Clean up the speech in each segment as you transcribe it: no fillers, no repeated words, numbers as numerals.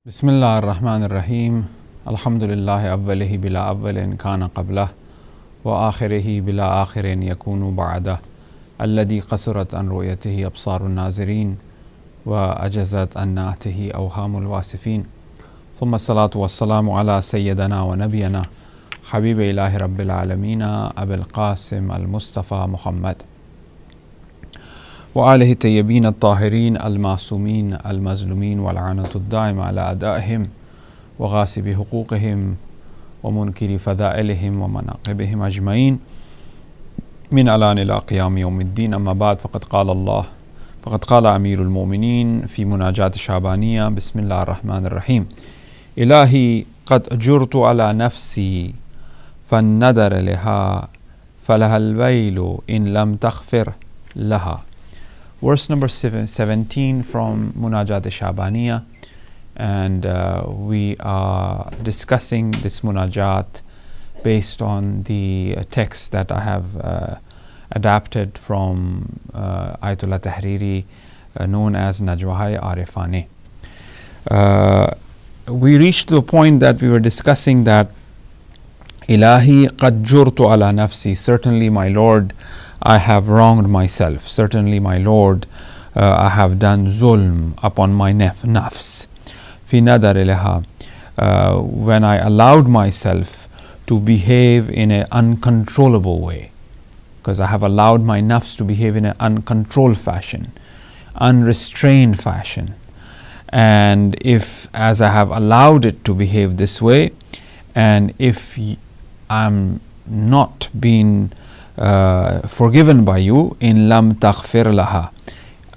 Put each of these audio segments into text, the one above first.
بسم الله الرحمن الرحيم الحمد لله أوله بلا أول كان قبله وآخره بلا آخر يكون بعده الذي قصرت عن رؤيته أبصار الناظرين وأجزت عن نعته أوهام الواصفين ثم الصلاة والسلام على سيدنا ونبينا حبيب إله رب العالمين أبي القاسم المصطفى محمد وآله الطيبين الطاهرين المعصومين المظلومين واللعنة الدائمة على أعدائهم وغاصب حقوقهم ومنكر فضائلهم ومناقبهم أجمعين من الآن إلى قيام يوم الدين. أما بعد فقد قال أمير المؤمنين في مناجاة الشعبانية: بسم الله الرحمن الرحيم. إلهي قد جرت على نفسي فالنذر لها فلها الويل إن لم تغفر لها. Verse number 17 from Munajat al-Shabaniyah, and we are discussing this munajat based on the text that I have adapted from Ayatollah Tahriri, known as Najwahai Arifane. We reached the point that we were discussing that Ilahi qad jurtu ala nafsi, certainly my Lord, I have wronged myself. Certainly, my Lord, I have done zulm upon my nafs. Fi nadar ilaha, when I allowed myself to behave in an uncontrollable way, because I have allowed my nafs to behave in an uncontrolled fashion, unrestrained fashion. And if, as I have allowed it to behave this way, and if I'm not being forgiven by you, in lam taghfir laha,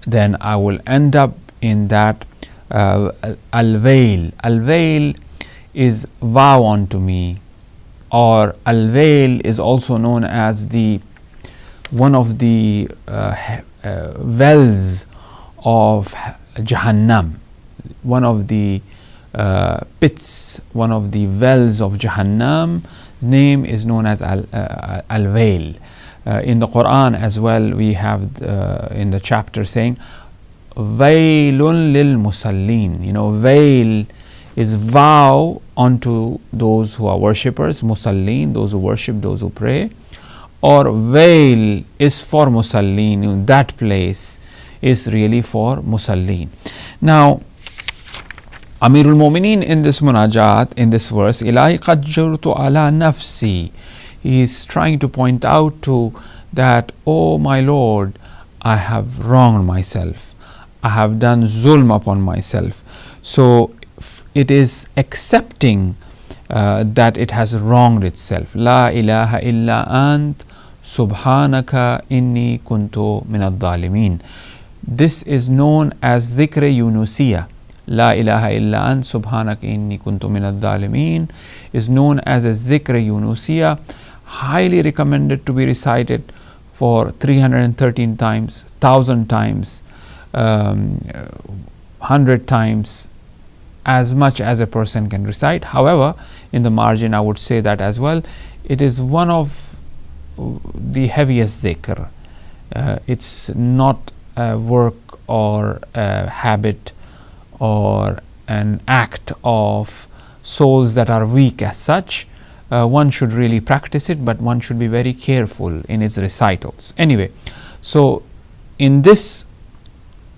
then I will end up in that al-wail. Al-wail is vow unto me, or al-wail is also known as the one of the wells of Jahannam, one of the pits, one of the wells of Jahannam. Name is known as al-wail. In the Quran as well, we have in the chapter saying wailun lil musallin. You know, wail is vow unto those who are worshippers, musallin, those who worship, those who pray, or wail is for musallin. You know, that place is really for musallin. Now, Amirul Mu'mineen in this munajat, in this verse, Ilahi qad jurtu ala nafsi, he is trying to point out to that, oh my Lord, I have wronged myself, I have done zulm upon myself. So it is accepting that it has wronged itself. La ilaha illa ant subhanaka inni kuntu min ad-dhalimin. This is known as zikr yunusiyah. La ilaha illa ant subhanaka inni kuntu min ad-dhalimin is known as a zikr yunusiyah, highly recommended to be recited for 313 times, 1000 times, 100 times, as much as a person can recite. However, in the margin I would say that as well, it is one of the heaviest zikr. It's not a work or a habit or an act of souls that are weak as such. One should really practice it, but one should be very careful in its recitals. Anyway, so in this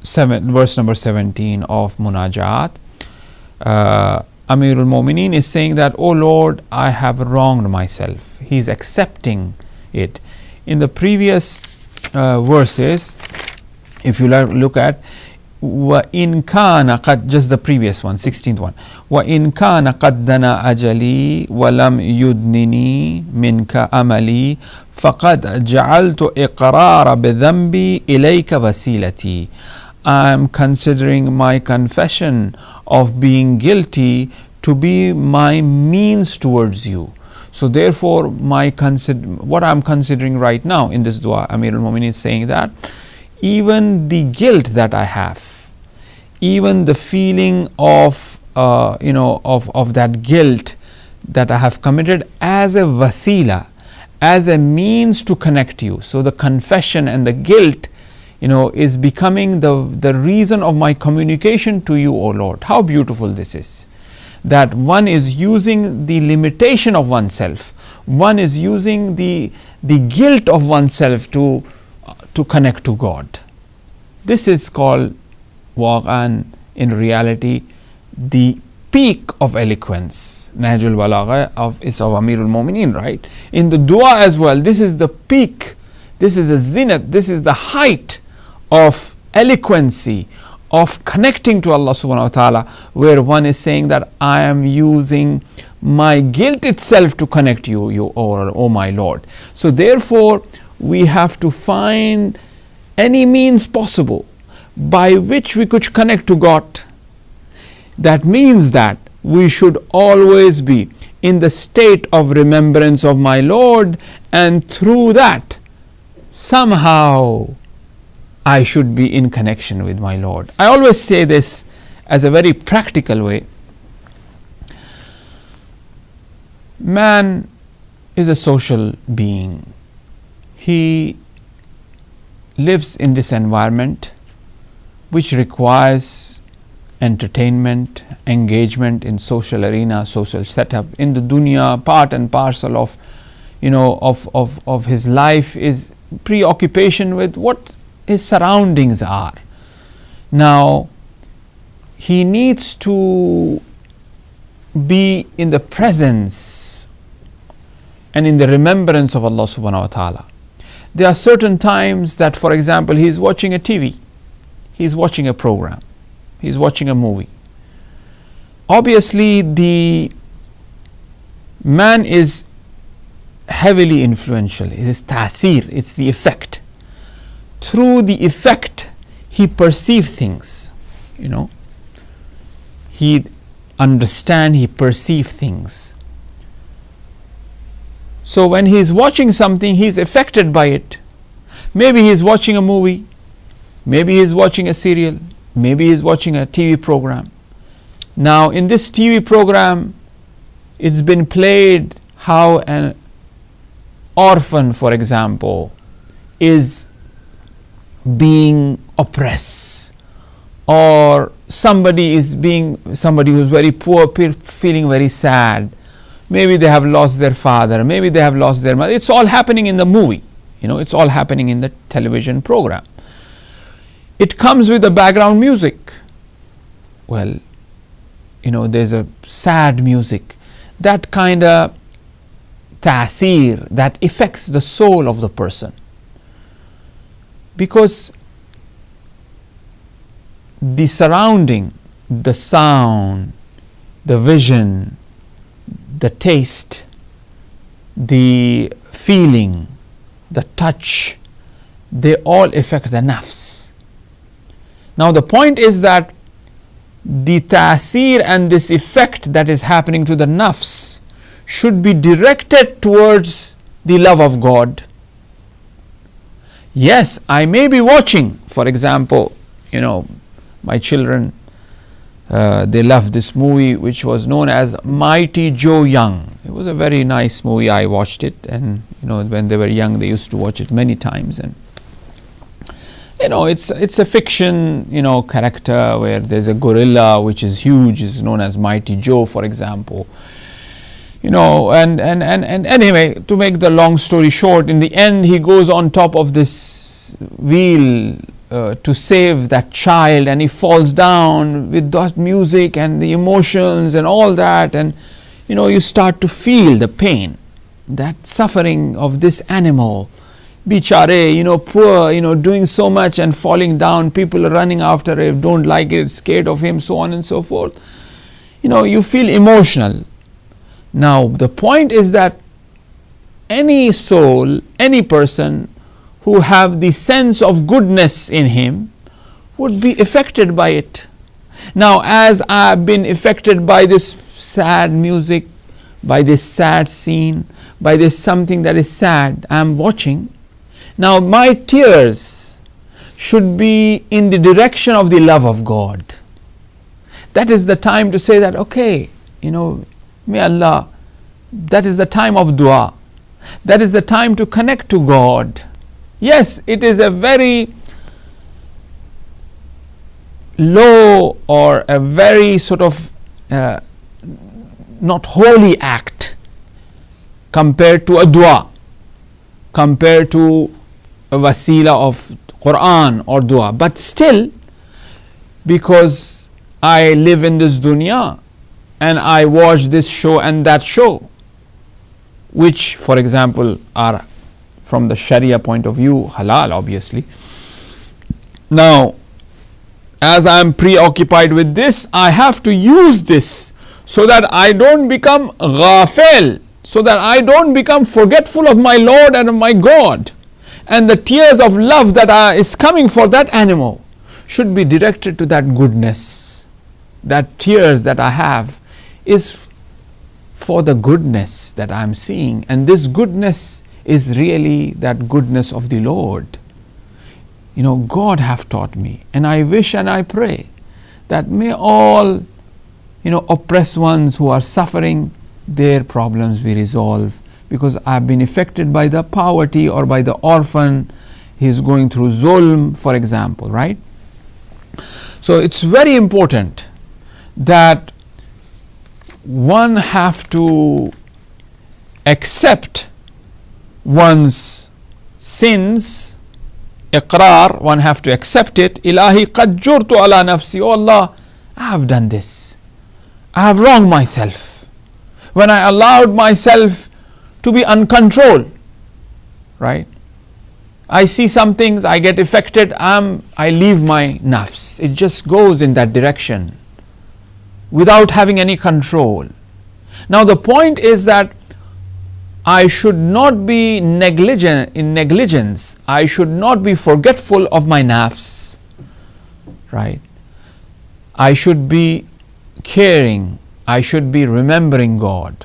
verse number 17 of Munajat, Amirul Mu'mineen is saying that, oh Lord, I have wronged myself. He is accepting it. In the previous verses, if you look at وَإِنْ كَانَ قَدْ, just the previous one, 16th one, وَإِنْ كَانَ قَدْ دَنَا أَجَلِي وَلَمْ يُدْنِنِي مِنْكَ أَمَلِي فَقَدْ جَعَلْتُ إِقْرَارَ بِذَنْبِي إِلَيْكَ وَسِيلَتِي. I am considering my confession of being guilty to be my means towards you. So therefore, what I am considering right now in this dua, Amir al-Mu'mineen is saying that even the guilt that I have, even the feeling of of that guilt that I have committed as a wasila, as a means to connect you. So the confession and the guilt is becoming the reason of my communication to you, O Lord. How beautiful this is. That one is using the limitation of oneself, one is using the guilt of oneself to connect to God. This is called waqan, in reality, the peak of eloquence. Nahjul Balagha is of Amirul Mu'mineen, right? In the dua as well, this is the peak, this is the zenith, this is the height of eloquency, of connecting to Allah subhanahu wa ta'ala, where one is saying that I am using my guilt itself to connect you, oh my Lord. So therefore, we have to find any means possible by which we could connect to God. That means that we should always be in the state of remembrance of my Lord, and through that, somehow I should be in connection with my Lord. I always say this as a very practical way. Man is a social being. He lives in this environment which requires entertainment, engagement in social arena, social setup. In the dunya, part and parcel of his life is preoccupation with what his surroundings are. Now, he needs to be in the presence and in the remembrance of Allah subhanahu wa ta'ala. There are certain times that, for example, he is watching a TV, he is watching a program, he is watching a movie. Obviously, the man is heavily influential. It is ta'asir, it's the effect. Through the effect, he perceives things, he understands, he perceives things. So when he is watching something, he is affected by it. Maybe he is watching a movie, maybe he is watching a serial, maybe he is watching a TV program. Now in this TV program, it's been played how an orphan, for example, is being oppressed, or somebody who's very poor, feeling very sad. Maybe they have lost their father, maybe they have lost their mother. It's all happening in the movie, it's all happening in the television program. It comes with the background music. Well, there's a sad music, that kind of ta'asir that affects the soul of the person, because the surrounding, the sound, the vision, the taste, the feeling, the touch, they all affect the nafs. Now the point is that the ta'asir and this effect that is happening to the nafs should be directed towards the love of God. Yes, I may be watching, for example, my children, they love this movie which was known as Mighty Joe Young. It was a very nice movie. I watched it, and when they were young, they used to watch it many times. And it's a fiction character where there's a gorilla which is huge, is known as Mighty Joe, for example. And anyway, to make the long story short, in the end he goes on top of this wheel to save that child, and he falls down with that music and the emotions and all that, and you start to feel the pain, that suffering of this animal, bichare, poor, doing so much and falling down, people running after him, don't like it, scared of him, so on and so forth. You feel emotional. Now the point is that any soul, any person who have the sense of goodness in him would be affected by it. Now, as I have been affected by this sad music, by this sad scene, by this something that is sad I am watching, now my tears should be in the direction of the love of God. That is the time to say that, okay, may Allah, that is the time of dua. That is the time to connect to God. Yes, it is a very low or a very sort of not holy act compared to a dua, compared to a wasila of Quran or dua. But still, because I live in this dunya and I watch this show and that show, which for example are from the Sharia point of view halal, obviously. Now, as I am preoccupied with this, I have to use this so that I don't become ghafil, so that I don't become forgetful of my Lord and of my God. And the tears of love that is coming for that animal should be directed to that goodness. That tears that I have is for the goodness that I am seeing, and this goodness is really that goodness of the Lord. You know, God have taught me, and I wish and I pray that may all, oppressed ones who are suffering, their problems be resolved, because I've been affected by the poverty or by the orphan, he's going through zulm, for example, right? So it's very important that one have to accept one's sins, iqrar, one have to accept it. Ilahi qad jurtu ala nafsi, oh Allah, I have done this, I have wronged myself when I allowed myself to be uncontrolled, right? I see some things, I get affected, I leave my nafs, it just goes in that direction without having any control. Now the point is that I should not be negligence, I should not be forgetful of my nafs, right? I should be caring, I should be remembering God.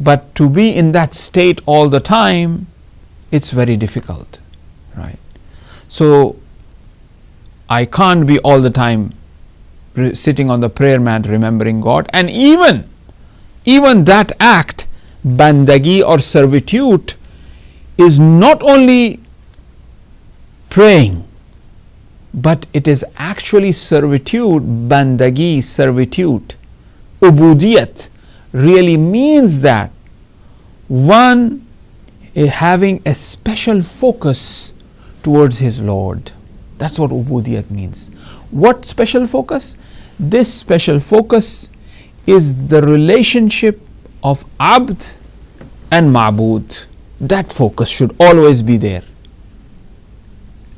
But to be in that state all the time, it's very difficult, right? So I can't be all the time sitting on the prayer mat remembering God. And even that act, bandagi or servitude, is not only praying, but it is actually servitude. Bandagi, servitude, ubudiyat really means that one is having a special focus towards his Lord. That's what ubudiyat means. What special focus? This special focus is the relationship of abd and ma'bud. That focus should always be there.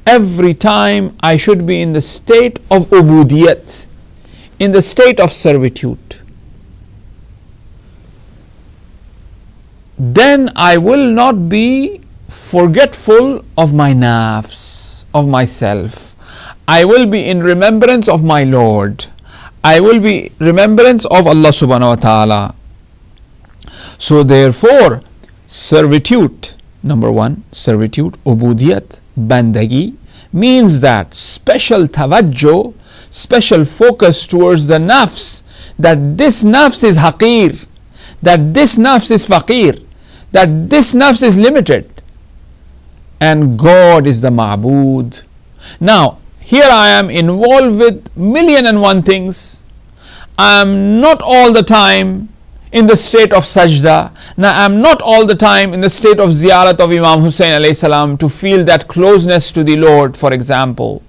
Every time I should be in the state of ubudiyat, in the state of servitude. Then I will not be forgetful of my nafs, of myself. I will be in remembrance of my Lord. I will be remembrance of Allah subhanahu wa ta'ala. So therefore, servitude, number one, servitude, ubudiyat, bandagi, means that special tawajjuh, special focus towards the nafs, that this nafs is haqir, that this nafs is faqir, that this nafs is limited, and God is the ma'bud. Now, here I am involved with 1,000,001 things. I am not all the time in the state of sajda. Now I am not all the time in the state of ziyarat of Imam Hussain alayhi salam to feel that closeness to the Lord, for example.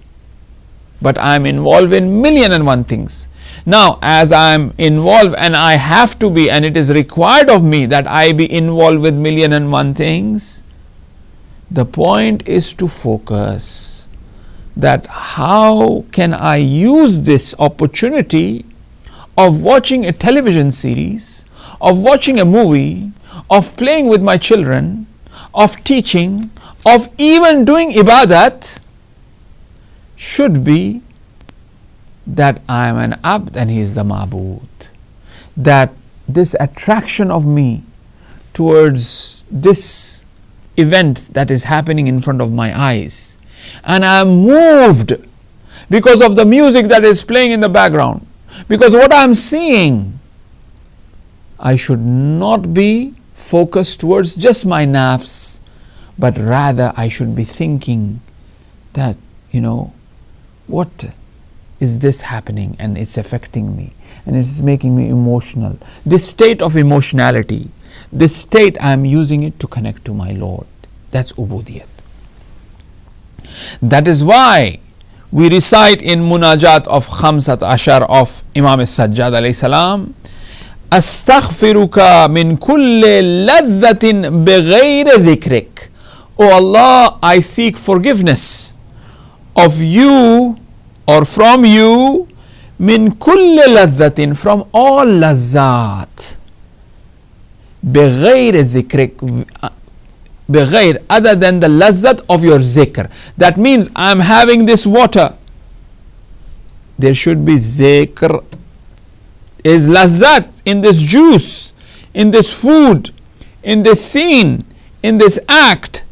But I am involved in 1,000,001 things. Now, as I am involved, and I have to be, and it is required of me that I be involved with 1,000,001 things, the point is to focus that how can I use this opportunity of watching a television series, of watching a movie, of playing with my children, of teaching, of even doing ibadat, should be that I am an abd and he is the ma'bud. That this attraction of me towards this event that is happening in front of my eyes, and I am moved because of the music that is playing in the background, because what I am seeing, I should not be focused towards just my nafs, but rather I should be thinking that, what is this happening and it's affecting me and it's making me emotional. This state of emotionality, this state, I am using it to connect to my Lord. That's ubudiyat. That is why we recite in munajat of Khamsat Ashar of Imam Sajjad alayhi salam, Astaghfiruka min kulli ladhatin bighayri dhikrik. O Allah, I seek forgiveness of you or from you, min kulli ladhatin, from all lazat, bighayri dhikrik, bighayr, other than the lazat of your zikr. That means I am having this water, there should be zikr, is lazat in this juice, in this food, in this scene, in this act.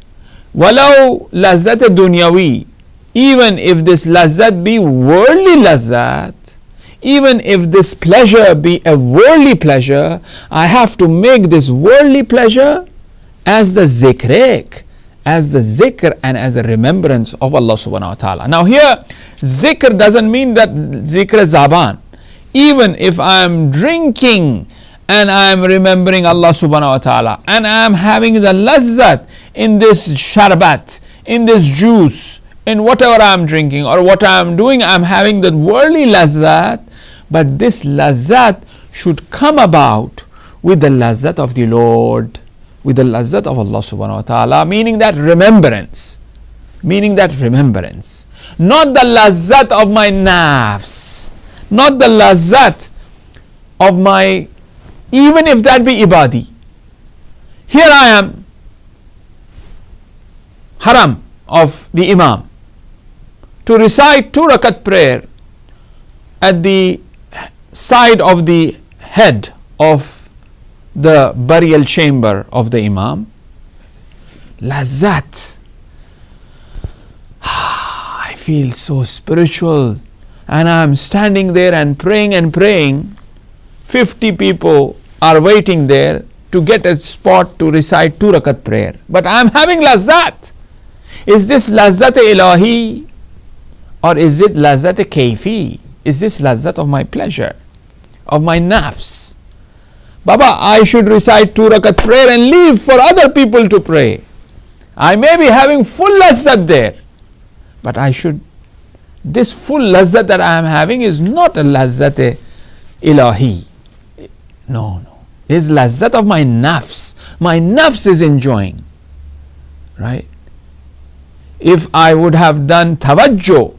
Walau lazat dunyawi, even if this lazat be worldly lazat, even if this pleasure be a worldly pleasure, I have to make this worldly pleasure as the zikr, as the zikr and as a remembrance of Allah subhanahu wa ta'ala. Now here, zikr doesn't mean that zikr zaban. Even if I am drinking and I am remembering Allah subhanahu wa ta'ala and I am having the lazzat in this sharbat, in this juice, in whatever I am drinking or what I am doing, I am having the worldly lazzat, but this lazzat should come about with the lazzat of the Lord, with the lazzat of Allah subhanahu wa ta'ala, meaning that remembrance, not the lazzat of my nafs, not the lazzat of my, even if that be ibadi. Here I am, haram of the imam, to recite 2 rakat prayer at the side of the head of the burial chamber of the imam. Lazzat, I feel so spiritual, and I am standing there and praying. 50 people are waiting there to get a spot to recite 2 rakat prayer, but I am having lazzat. Is this lazzat ilahi or is it lazzat kayfi? Is this lazzat of my pleasure, of my nafs? Baba, I should recite 2 rakat prayer and leave for other people to pray. I may be having full lazzat there, but I should, this full lazzat that I am having is not a lazzat ilahi. No. It is lazzat of my nafs. My nafs is enjoying. Right? If I would have done tawajjuh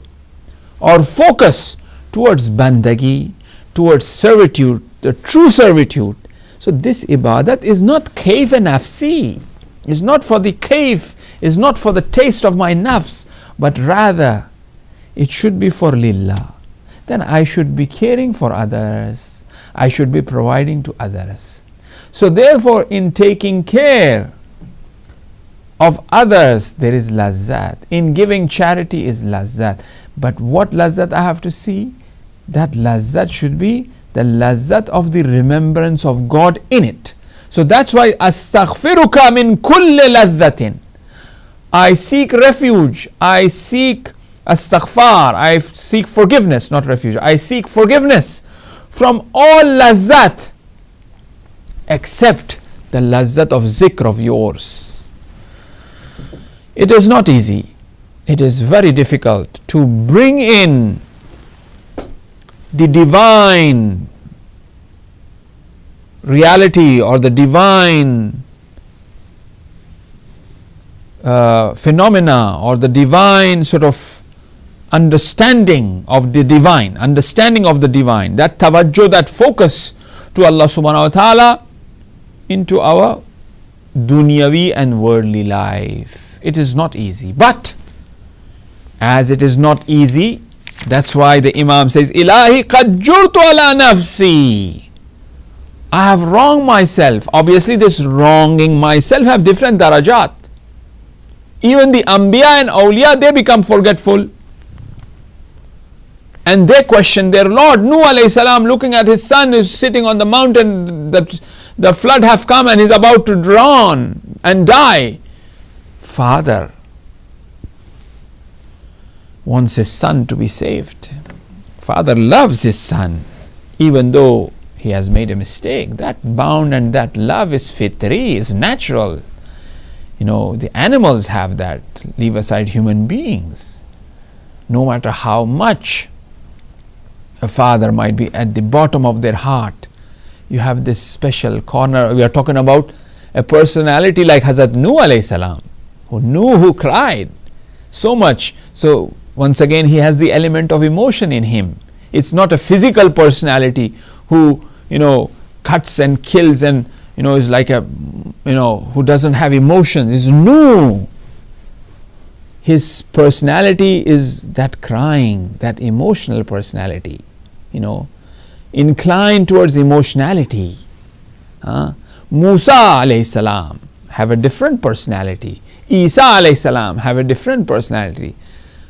or focus towards bandagi, towards servitude, the true servitude. So this ibadat is not kayf and nafsi, is not for the kayf, is not for the taste of my nafs, but rather it should be for lillah. Then I should be caring for others, I should be providing to others. So therefore, in taking care of others, there is lazzat. In giving charity is lazzat. But what lazzat I have to see? That lazzat should be the lazzat of the remembrance of God in it. So that's why astaghfiruka min kulli lazzatin. I seek refuge, I seek astaghfar, I seek forgiveness, not refuge. I seek forgiveness from all lazzat except the lazzat of zikr of yours. It is not easy. It is very difficult to bring in the divine reality or the divine phenomena or the divine sort of understanding of the divine, that tawajjuh, that focus to Allah subhanahu wa ta'ala into our dunyavi and worldly life. It is not easy. But as it is not easy, that's why the Imam says, Ilahi qad jurtu ala nafsi. I have wronged myself. Obviously this wronging myself have different darajat. Even the Anbiya and Awliya, they become forgetful. And they question their Lord. Nuh alayhi salam, looking at his son, is sitting on the mountain, that the flood have come and he's about to drown and die. Father wants his son to be saved. father loves his son, even though he has made a mistake. That bond and that love is fitri, is natural. The animals have that. Leave aside human beings. No matter how much a father might be at the bottom of their heart, you have this special corner. We are talking about a personality like Hazrat Nuh alayhi salam, who cried so much. So once again, he has the element of emotion in him. It's not a physical personality who cuts and kills and is like a who doesn't have emotions. It's Nuh. His personality is that crying, that emotional personality, inclined towards emotionality. Musa alayhi salam have a different personality. Isa alayhi salam have a different personality.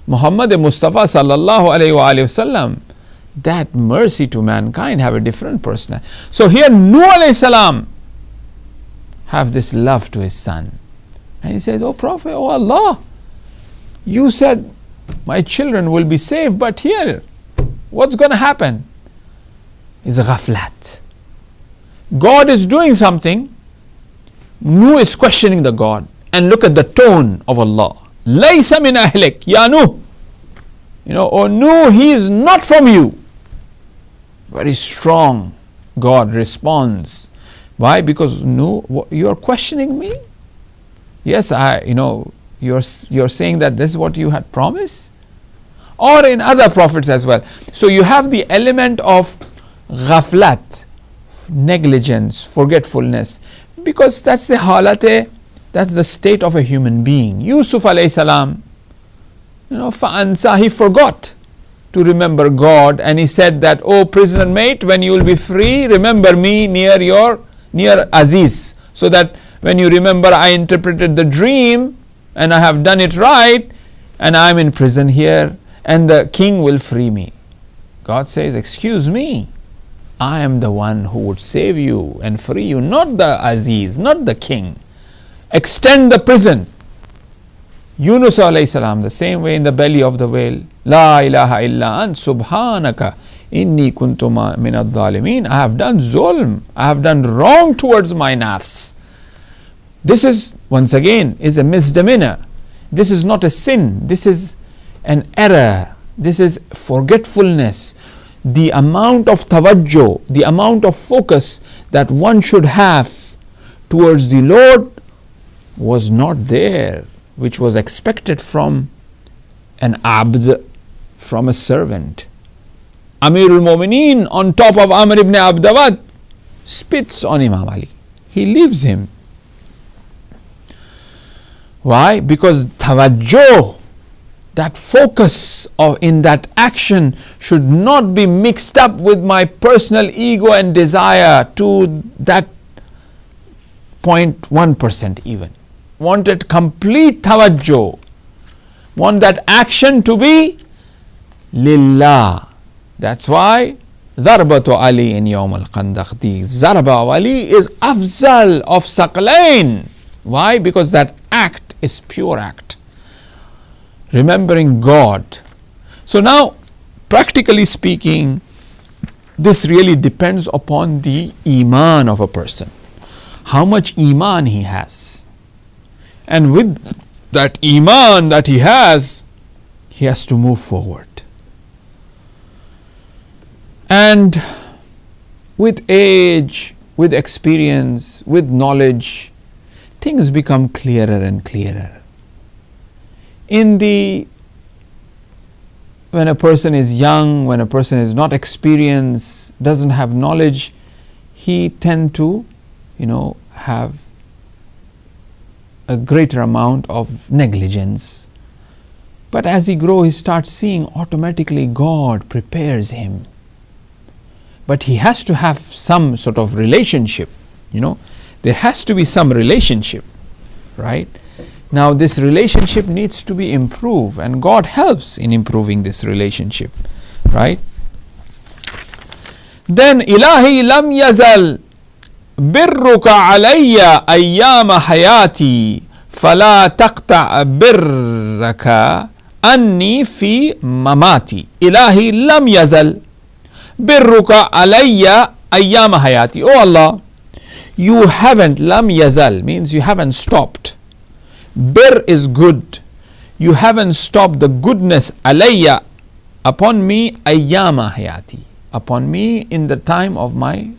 Muhammad Mustafa sallallahu alayhi wa sallam, that mercy to mankind, have a different personality. So here Nuh alayhi salam have this love to his son. And he says, "Oh Prophet, oh Allah, you said my children will be saved, but here, what's going to happen?" Is ghaflat. God is doing something. Nuh is questioning the God. And look at the tone of Allah. Laysa min ahlik, ya Nuh. Oh Nuh, he is not from you. Very strong. God responds. Why? Because Nuh, you are questioning me? Yes, you're saying that this is what you had promised? Or in other prophets as well. So you have the element of ghaflat, negligence, forgetfulness, because that's the halate, that's the state of a human being. Yusuf alayhi salam, fa'ansa, he forgot to remember God, and he said that, "Oh prisoner mate, when you will be free, remember me near Aziz, so that when you remember I interpreted the dream and I have done it right, and I am in prison here, and the king will free me." God says, "Excuse me, I am the one who would save you and free you, not the Aziz, not the king. Extend the prison." Yunus alayhi salam, the same way in the belly of the whale. La ilaha illa ant subhanaka inni kuntu min ad-dhalimin. I have done zulm, I have done wrong towards my nafs. This is, once again, is a misdemeanor. This is not a sin. This is an error. This is forgetfulness. The amount of tawajjuh, the amount of focus that one should have towards the Lord was not there, which was expected from an abd, from a servant. Amirul Mu'mineen, on top of Amr ibn Abdawad, spits on Imam Ali. He leaves him. Why? Because tawajjuh, that focus in that action should not be mixed up with my personal ego and desire to that 0.1% even. Wanted complete tawajjuh. Want that action to be lillah. That's why Darbatu Ali in Yawm al-Khandaq, the Zarba of Ali is afzal of Saqlain. Why? Because that act is pure act, remembering God. So now, practically speaking, this really depends upon the iman of a person, how much iman he has, and with that iman that he has to move forward. And with age, with experience, with knowledge, things become clearer and clearer. When a person is young, when a person is not experienced, doesn't have knowledge, he tend to, have a greater amount of negligence. But as he grows, he starts seeing automatically God prepares him. But he has to have some sort of relationship, there has to be some relationship, right? Now this relationship needs to be improved, and God helps in improving this relationship, right? Then Ilahi lam yazal birruka alayya ayyama hayati fala taqta' birraka anni fi mamati ilahi lam yazal birruka alayya ayyama hayati. Oh Allah, you haven't, lam yazal means you haven't stopped. Bir is good. You haven't stopped the goodness alayya, upon me, ayyama hayati, upon me in the time of my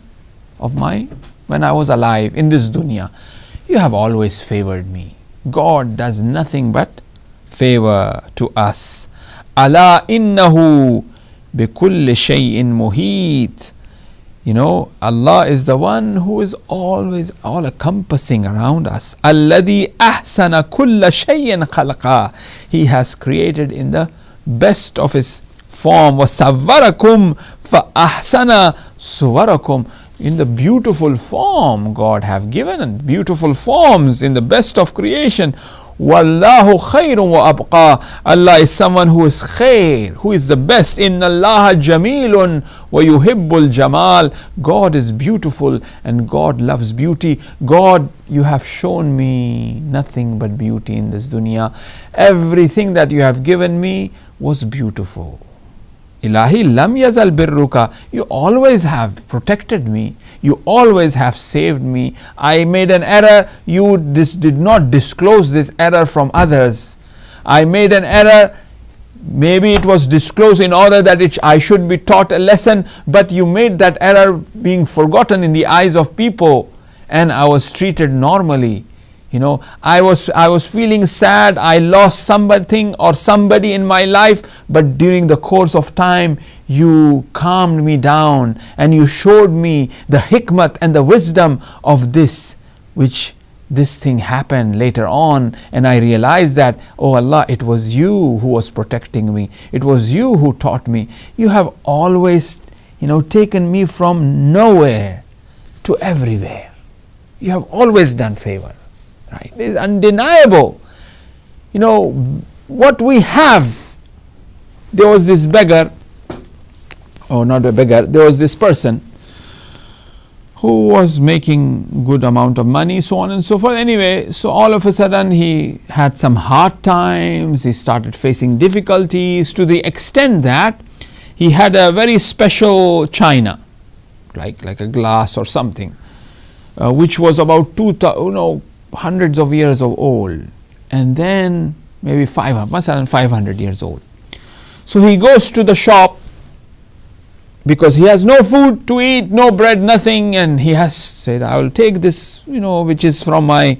when I was alive in this dunya. You have always favored me. God does nothing but favor to us. Ala innahu bikulli shay'in muhit. You know, Allah is the one who is always all encompassing around us. Alladhi ahsana kulla shay'in khalqa. He has created in the best of his form. Wasawwarakum fa ahsana suwarakum. In the beautiful form God have given, beautiful forms in the best of creation. Wallahu khayrun wa abqa. Allah is someone who is khair, who is the best. Inna Allah jamilun wa yuhibbul jamal. God is beautiful and God loves beauty. God, you have shown me nothing but beauty in this dunya. Everything that you have given me was beautiful. Ilahi lam yazal birruka. You always have protected me. You always have saved me. I made an error. You did not disclose this error from others. I made an error. Maybe it was disclosed in order that I should be taught a lesson, but you made that error being forgotten in the eyes of people, and I was treated normally. You know, I was feeling sad. I lost something or somebody in my life, but during the course of time, you calmed me down and you showed me the hikmat and the wisdom of this, which this thing happened later on, and I realized that, oh Allah, it was you who was protecting me. It was you who taught me. You have always, taken me from nowhere to everywhere. You have always done favor. Right? It is undeniable. What we have. There was this beggar, not a beggar, there was this person who was making good amount of money, so on and so forth. Anyway, so all of a sudden he had some hard times, he started facing difficulties to the extent that he had a very special china, like a glass or something, which was about hundreds of years of old, and then maybe 500 years old. So he goes to the shop because he has no food to eat, no bread, nothing, and he has said, I will take this, which is from my,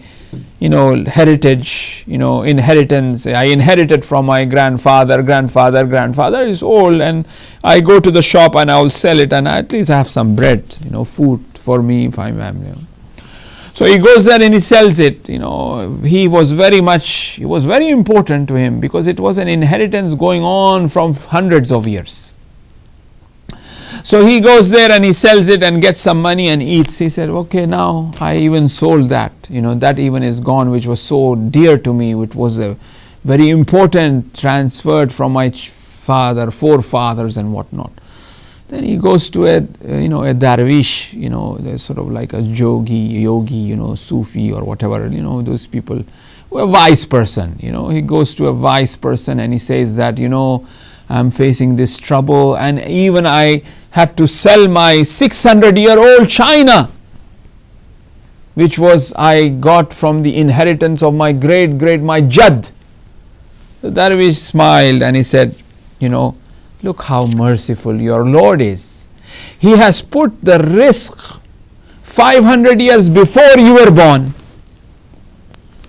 heritage, inheritance. I inherited from my grandfather is old, and I go to the shop and I will sell it, and at least I have some bread, food for me if I'm So he goes there and he sells it. He was very important to him because it was an inheritance going on from hundreds of years. So he goes there and he sells it and gets some money and eats. He said, okay, now I even sold that. That even is gone, which was so dear to me, which was a very important, transferred from my forefathers and whatnot. Then he goes to a darwish, sort of like a yogi, Sufi or whatever, those people, a wise person, he goes to a wise person and he says that, I'm facing this trouble, and even I had to sell my 600-year-old china, which I got from the inheritance of my my Jad. The darwish smiled and he said, look how merciful your Lord is. He has put the risk 500 years before you were born.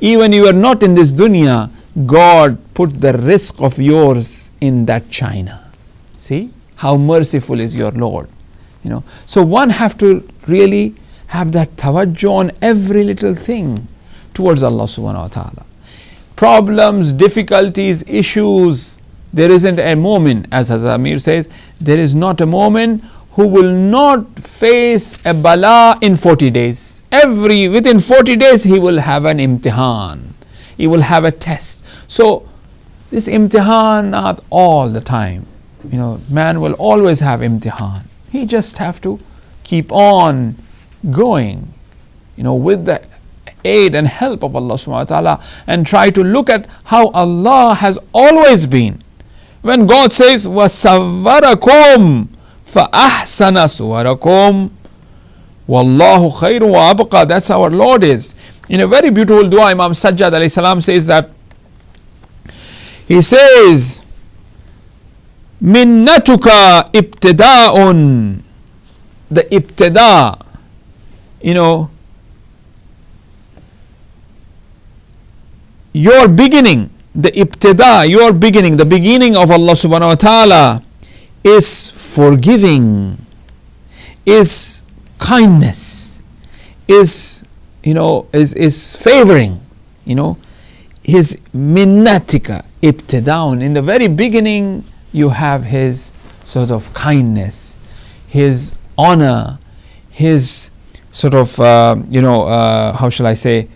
Even you were not in this dunya, God put the risk of yours in that china. See how merciful is your Lord. So one have to really have that tawajjuh on every little thing towards Allah subhanahu wa ta'ala. Problems, difficulties, issues. There isn't a moment, as Hazrat Amir says, there is not a moment who will not face a bala in 40 days. Within 40 days he will have an imtihan. He will have a test. So this imtihan not all the time. Man will always have imtihan. He just have to keep on going, with the aid and help of Allah subhanahu wa ta'ala, and try to look at how Allah has always been. When God says, وَسَوَّرَكُمْ فَأَحْسَنَ سُوَرَكُمْ وَاللَّهُ خَيْرٌ وَأَبْقَى, that's our Lord is. In a very beautiful dua, Imam Sajjad alayhi salam says that, he says, minnatuka ibtida'un, the ibtida', your beginning, the ibtida', your beginning, the beginning of Allah subhanahu wa ta'ala is forgiving, is kindness, is favoring, his minnatika ibtida'un. In the very beginning you have his sort of kindness, his honor, his sort of how shall I say,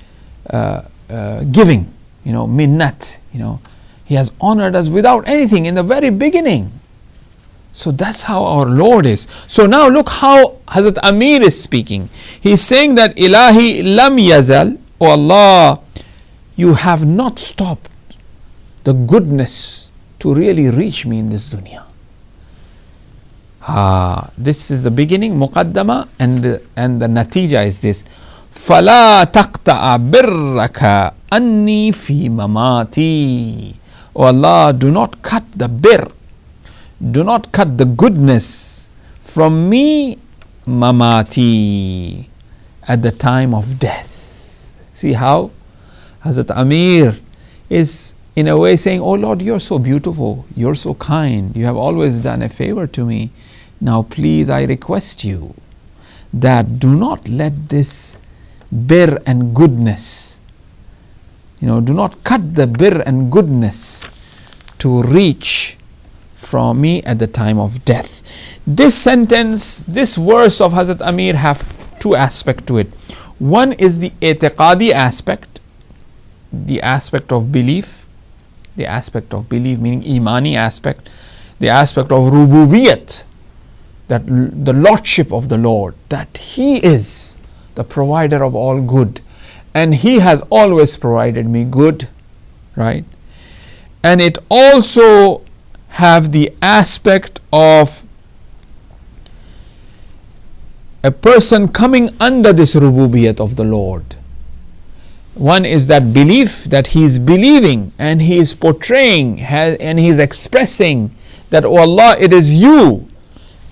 giving, minnat, he has honored us without anything in the very beginning. So that's how our Lord is. So now look how Hazrat Amir is speaking. He's saying that Ilahi lam yazal, O Allah, you have not stopped the goodness to really reach me in this dunya. This is the beginning, muqaddama, and the natija is this. فَلَا تَقْتَعَ بِرَّكَ أَنِّي فِي مَمَاتِي. O Allah, do not cut the bir, do not cut the goodness from me, mamati, at the time of death. See how Hazrat Amir is in a way saying, oh Lord, you're so beautiful, you're so kind, you have always done a favor to me. Now please, I request you that do not let this bir and goodness, do not cut the bir and goodness to reach from me at the time of death. This sentence, this verse of Hazrat Amir have two aspects to it. One is the i'tiqadi aspect, the aspect of belief, meaning imani aspect, the aspect of rububiyat, that the lordship of the Lord, that he is the provider of all good and he has always provided me good, right? And it also have the aspect of a person coming under this rububiyat of the Lord. One is that belief, that he is believing and he is portraying and he is expressing that, oh Allah, it is you.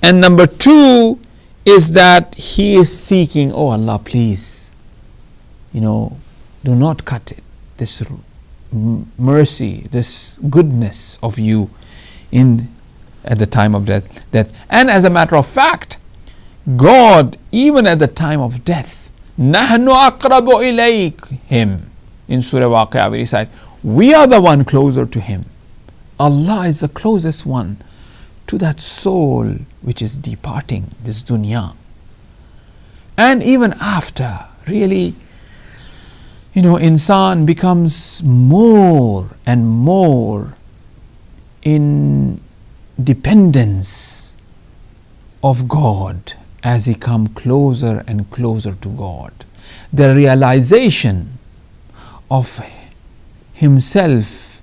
And number two is that he is seeking, oh Allah, please, do not cut it, this mercy, this goodness of you at the time of death. And as a matter of fact, God, even at the time of death, نَحْنُ أَقْرَبُ إِلَيْهِمْ, in Surah Waqi'ah we recite, we are the one closer to him. Allah is the closest one to that soul which is departing this dunya. And even after, really, insan becomes more and more in dependence of God as he come closer and closer to God. The realization of himself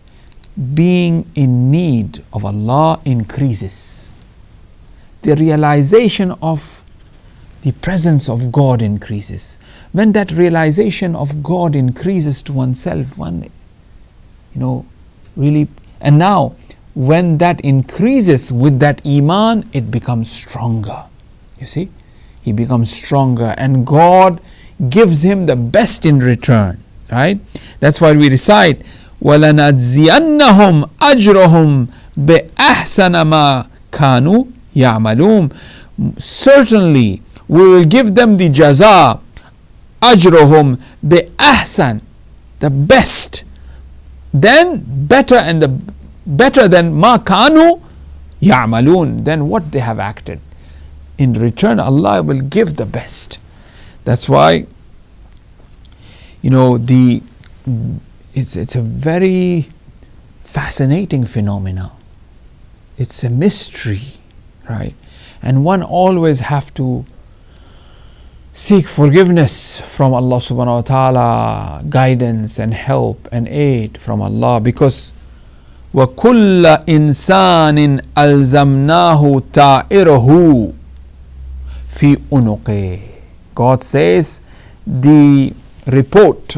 being in need of Allah increases. The realization of the presence of God increases. When that realization of God increases to oneself, really, and now when that increases with that iman, it becomes stronger. You see, he becomes stronger and God gives him the best in return, right? That's why we recite, وَلَنَجْزِيَنَّهُمْ أَجْرَهُمْ بِأَحْسَنَ مَا كَانُوا يَعْمَلُونَ. Certainly we will give them the jaza, ajruhum bi-ahsan, the best, then better than ma kanu ya'malun, than what they have acted. In return, Allah will give the best. That's why, it's a very fascinating phenomena. It's a mystery, right? And one always have to seek forgiveness from Allah subhanahu wa ta'ala, guidance and help and aid from Allah, because وَكُلَّ إِنسَانٍ أَلْزَمْنَاهُ تَائِرَهُ فِي أُنُقِهِ. God says, the report,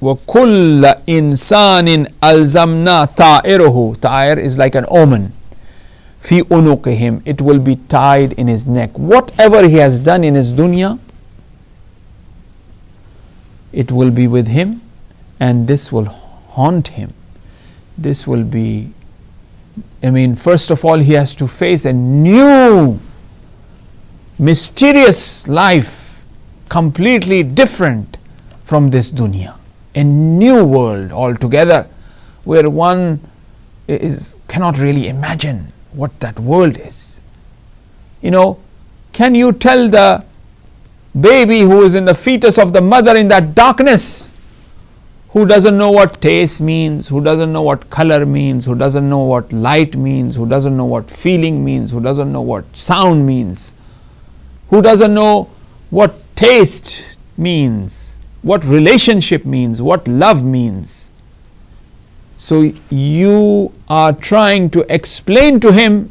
وَكُلَّ إِنسَانٍ أَلْزَمْنَا تَائِرَهُ. Ta'ir is like an omen. فِي أُنُقِهِمْ, it will be tied in his neck. Whatever he has done in his dunya, it will be with him, and this will haunt him. This will be, first of all, he has to face a new, mysterious life, completely different from this dunya. A new world altogether, where one cannot really imagine what that world is. Can you tell the baby who is in the fetus of the mother in that darkness, who doesn't know what taste means, who doesn't know what color means, who doesn't know what light means, who doesn't know what feeling means, who doesn't know what sound means, who doesn't know what taste means, what relationship means, what love means. So you are trying to explain to him,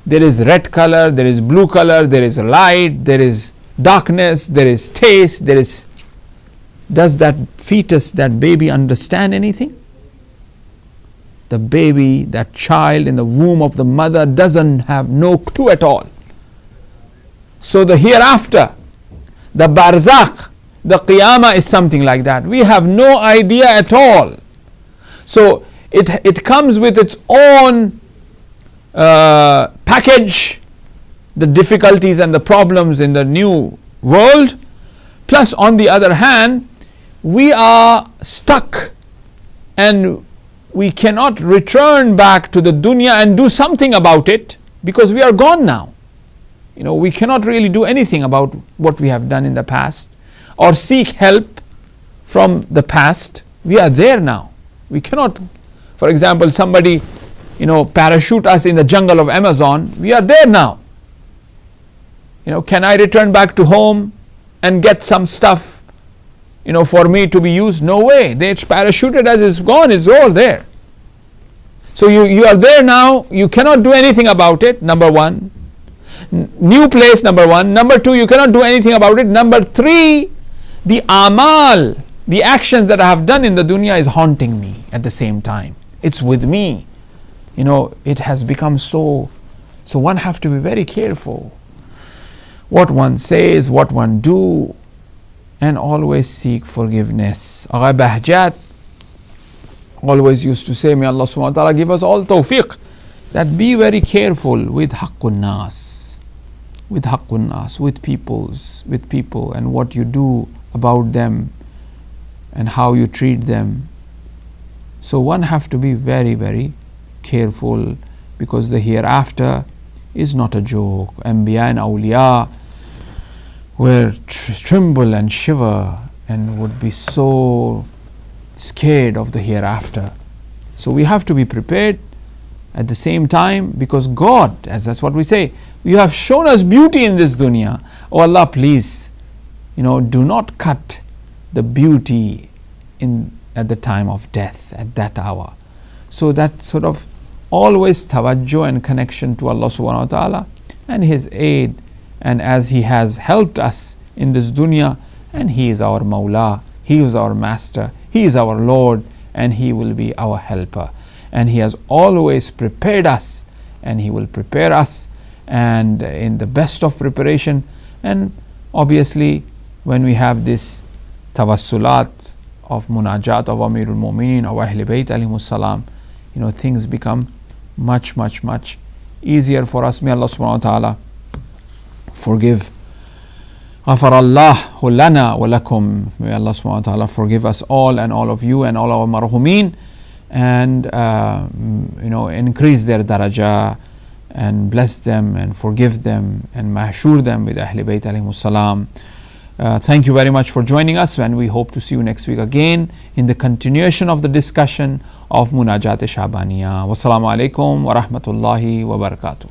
there is red color, there is blue color, there is light, there is darkness, there is taste, there is. Does that fetus, that baby understand anything? The baby, that child in the womb of the mother doesn't have no clue at all. So the hereafter, the barzakh, the qiyamah is something like that. We have no idea at all. So it comes with its own package, the difficulties and the problems in the new world. Plus, on the other hand, we are stuck and we cannot return back to the dunya and do something about it, because we are gone now. We cannot really do anything about what we have done in the past or seek help from the past. We are there now. We cannot, for example, somebody, parachute us in the jungle of Amazon. We are there now. Can I return back to home and get some stuff, for me to be used? No way. They parachuted us, it's gone, it's all there. So you are there now, you cannot do anything about it, number one. New place, number one. Number two, you cannot do anything about it. Number three, the amal, the actions that I have done in the dunya is haunting me at the same time. It's with me. It has become so one have to be very careful what one says, what one do, and always seek forgiveness. Agha Bahjat always used to say, may Allah subhanahu wa ta'ala give us all tawfiq, that be very careful with haqqun nas, with people, and what you do about them and how you treat them. So one have to be very, very careful, because the hereafter is not a joke. Anbiya and awliya will tremble and shiver and would be so scared of the hereafter. So we have to be prepared at the same time, because God, as that's what we say, you have shown us beauty in this dunya. Oh Allah, please, do not cut the beauty at the time of death, at that hour. So that sort of always tawajjuh and connection to Allah subhanahu wa ta'ala and His aid, and as He has helped us in this dunya, and He is our Mawla, He is our Master, He is our Lord, and He will be our helper. And He has always prepared us, and He will prepare us, and in the best of preparation. And obviously when we have this tawassulat of munajat of Amirul Mu'mineen of Ahl Bayt alayhimus salam, things become much, much, much easier for us. May Allah subhanahu wa ta'ala forgive. Ghafarallahu lana wa lakum. May Allah subhanahu wa ta'ala forgive us all and all of you and all our marhumin, and increase their daraja and bless them and forgive them and mahshur them with Ahl Bayt alayhimus salam. Thank you very much for joining us, and we hope to see you next week again in the continuation of the discussion of Munajat Shabaniyah. Wassalamu alaikum wa rahmatullahi wa barakatuh.